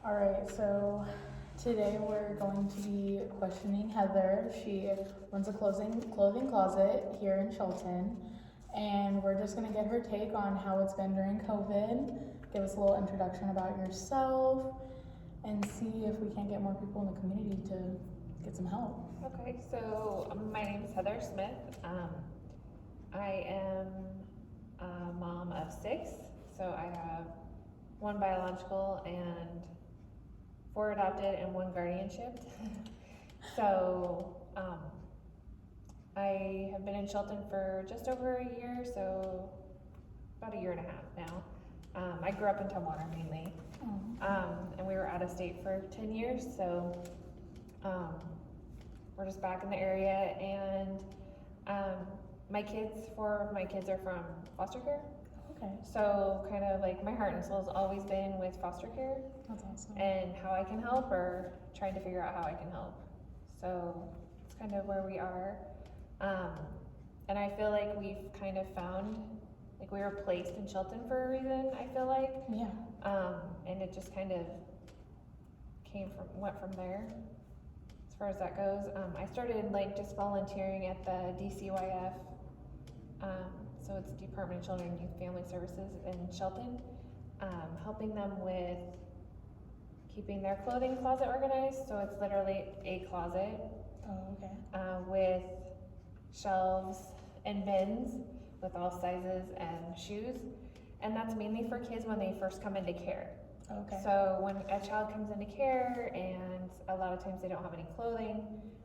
All right, so today we're going to be questioning Heather. She runs a clothing closet here in Shelton, and we're just going to get her take on how it's been during COVID, give us a little introduction about yourself, and see if we can't get more people in the community to get some help. Okay, so my name is Heather Smith. I am a mom of 6, so I have 1 biological and 4 adopted and 1 guardianship. So I have been in Shelton for just over a year, so about a year and a half now. I grew up in Tumwater mainly, and we were out of state for 10 years, so we're just back in the area, and my kids, 4 of my kids are from foster care. Okay, So kind of like my heart and soul has always been with foster care that's awesome. and how I can help, or trying to figure out how I can help. So it's kind of where we are. And I feel like we've kind of found, like we were placed in Shelton for a reason, I feel like. Yeah. And it just kind of went from there as far as that goes. I started like just volunteering at the DCYF. So it's Department of Children and Youth Family Services in Shelton, helping them with keeping their clothing closet organized. So it's literally a closet Oh, okay. with shelves and bins with all sizes and shoes. And that's mainly for kids when they first come into care. Okay. So when a child comes into care, and a lot of times they don't have any clothing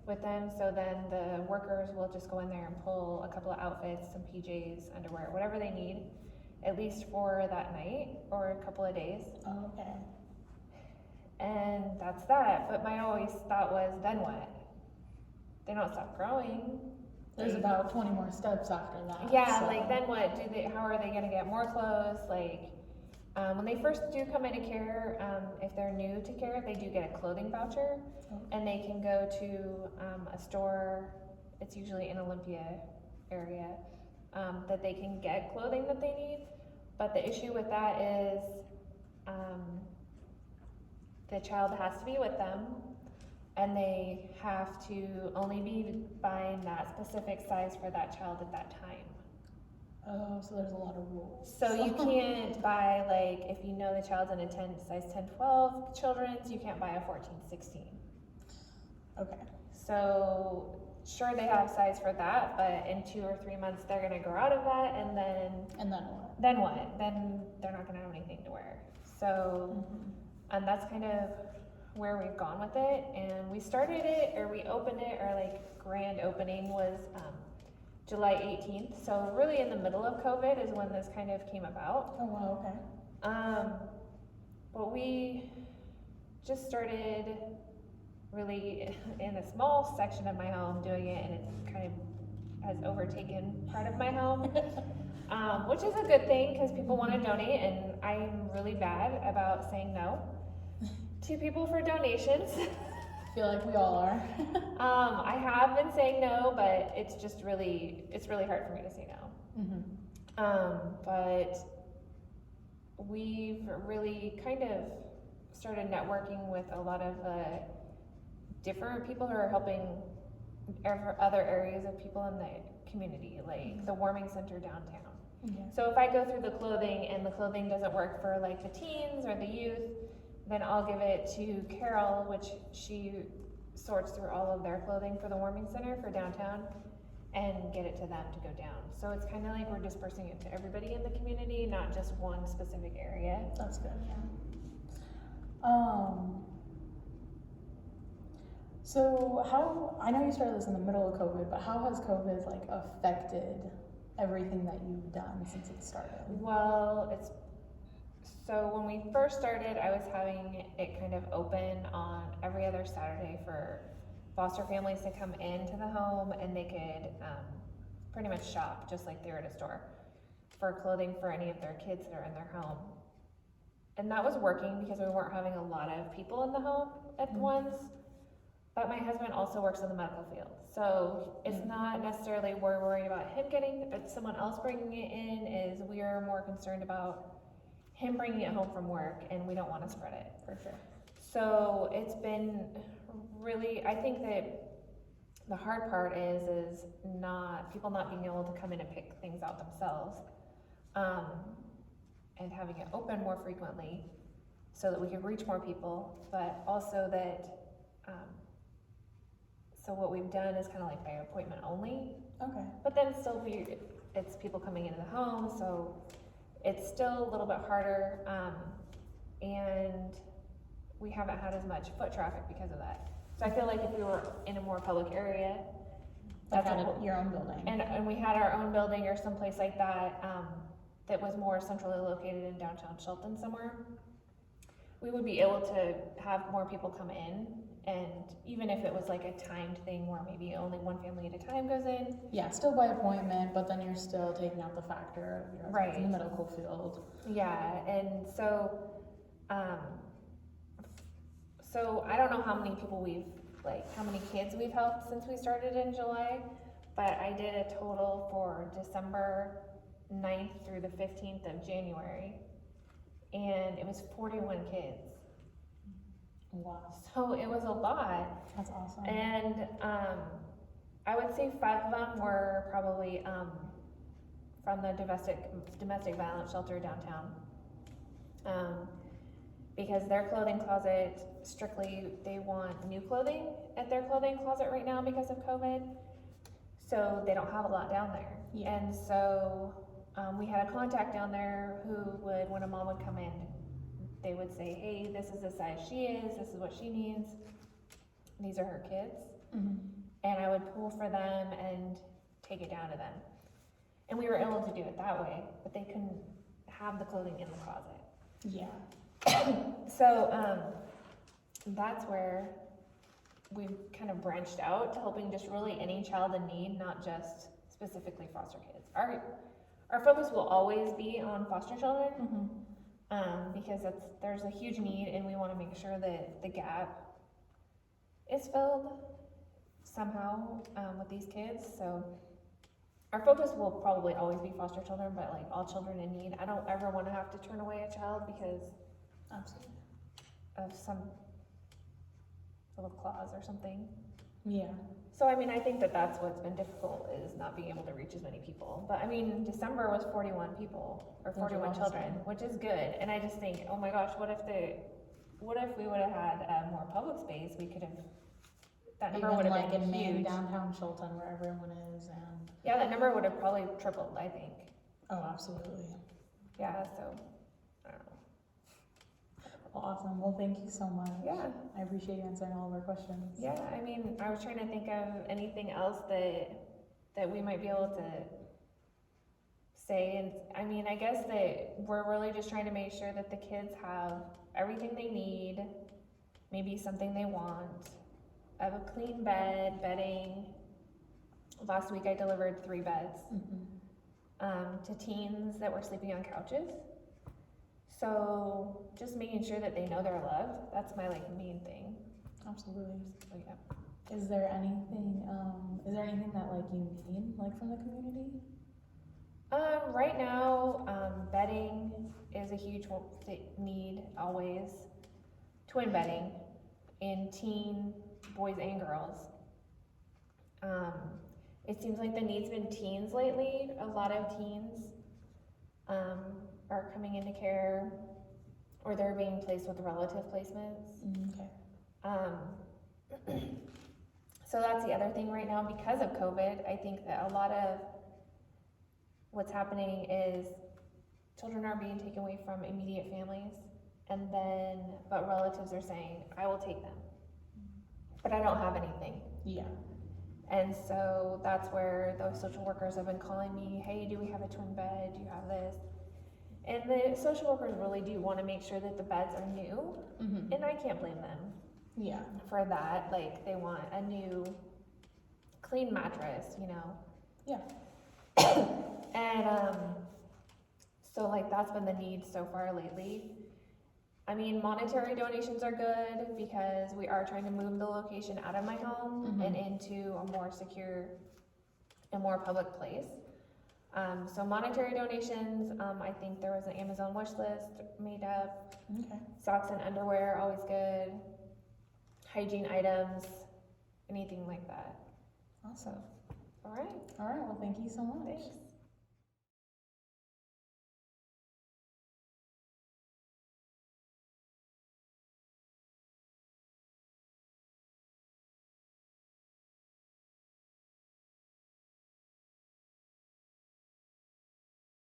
with them, so then the workers will just go in there and pull a couple of outfits, some PJs, underwear, whatever they need, at least for that night or a couple of days. Oh, okay. And that's that. But my always thought was, then what? They don't stop growing. There's about 20 more steps after that. Yeah, so. like then what? How are they gonna get more clothes? Like, when they first do come into care, if they're new to care, they do get a clothing voucher, and they can go to a store. It's usually in Olympia area, that they can get clothing that they need. But the issue with that is the child has to be with them, and they have to only be buying that specific size for that child at that time. Oh, so there's a lot of rules. So you can't buy, like, if you know the child's in a size 10, 12 children's, you can't buy a 14, 16. Okay. So sure, they have size for that, but in 2 or 3 months they're gonna grow out of that, and then what? then what? Then they're not gonna have anything to wear. So, and that's kind of where we've gone with it. And we started it, or we opened it, or like grand opening was July 18th. So really in the middle of COVID is when this kind of came about. Oh, wow, okay. But we just started really in a small section of my home doing it, and it kind of has overtaken part of my home, which is a good thing because people want to donate, and I'm really bad about saying no to people for donations. I feel like we all are. I have been saying no, but it's really hard for me to say no. But we've really kind of started networking with a lot of different people who are helping other areas of people in the community, like the warming center downtown. So if I go through the clothing and the clothing doesn't work for like the teens or the youth, then I'll give it to Carol, which she sorts through all of their clothing for the warming center for downtown and get it to them to go down. So it's kind of like we're dispersing it to everybody in the community, not just one specific area. That's good, yeah. So I know you started this in the middle of COVID, but how has COVID like affected everything that you've done since it started? Well, so when we first started, I was having it kind of open on every other Saturday for foster families to come into the home, and they could pretty much shop just like they were at a store for clothing for any of their kids that are in their home. And that was working because we weren't having a lot of people in the home at once. But my husband also works in the medical field, so it's not necessarily we're worried about him getting someone else bringing it in. Is we're more concerned about him bringing it home from work, and we don't want to spread it. For sure. So it's been really, I think that the hard part is not, people not being able to come in and pick things out themselves. And having it open more frequently so that we could reach more people, but also that, so what we've done is kind of like by appointment only, Okay. but then still it's people coming into the home, so it's still a little bit harder, and we haven't had as much foot traffic because of that. So I feel like if we were in a more public area, Like that's at what, your own building. and we had our own building or someplace like that, that was more centrally located in downtown Shelton somewhere, we would be able to have more people come in, and even if it was like a timed thing where maybe only one family at a time goes in. Yeah, still by appointment, but then you're still taking out the factor of, you know, it's in the Right. medical field. Yeah, and so, so I don't know how many people how many kids we've helped since we started in July, but I did a total for December 9th through the 15th of January, and it was 41 kids. Wow, So it was a lot, that's awesome. and, I would say 5 of them were probably, from the domestic violence shelter downtown. Because their clothing closet, strictly, they want new clothing at their clothing closet right now because of COVID. So they don't have a lot down there. Yeah. And so, we had a contact down there who would, when a mom would come in, they would say, hey, this is the size she is, this is what she needs, these are her kids. Mhm. And I would pull for them and take it down to them. And we were able to do it that way, but they couldn't have the clothing in the closet. Yeah. So, that's where we've kind of branched out to helping just really any child in need, not just specifically foster kids. Our focus will always be on foster children, Mhm. because there's a huge need, and we want to make sure that the gap is filled somehow, with these kids. So our focus will probably always be foster children, but like all children in need. I don't ever want to have to turn away a child because Absolutely. of some little clause or something. Yeah. So I mean, I think that that's what's been difficult, is not being able to reach as many people. But I mean, December was 41 people, or That's 41 awesome. children, which is good. And I just think, oh my gosh, what if we would have had a more public space? We could have, that number would Even have like been in main huge. downtown Shelton where everyone is, and, Yeah, that number would have probably tripled, I think. oh, absolutely. Yeah, so, I don't know. Well, awesome. Well, thank you so much. Yeah. I appreciate you answering all of our questions. Yeah, I mean, I was trying to think of anything else that we might be able to say, and I mean, I guess that we're really just trying to make sure that the kids have everything they need, maybe something they want, have a clean bed, bedding. Last week I delivered 3 beds, to teens that were sleeping on couches. So just making sure that they know they're loved, that's my main thing. Absolutely. So yeah. Is there anything that like you need, like from the community? Right now, bedding is a huge need always. Twin bedding in teen boys and girls. It seems like the need's been teens lately. A lot of teens are coming into care, or they're being placed with relative placements. Okay. So that's the other thing right now because of COVID. I think that a lot of what's happening is children are being taken away from immediate families, but relatives are saying, I will take them, but I don't have anything. Yeah. And so that's where those social workers have been calling me, hey, do we have a twin bed? Do you have this? And the social workers really do want to make sure that the beds are new, and I can't blame them Yeah. for that. Like, they want a new, clean mattress, you know? Yeah. And, so that's been the need so far lately. I mean, monetary donations are good because we are trying to move the location out of my home and into a more secure and more public place. So monetary donations, I think there was an Amazon wish list made up. Okay. Socks and underwear, always good. Hygiene items, anything like that. Awesome. All right, All right. Well, thank you so much. thanks.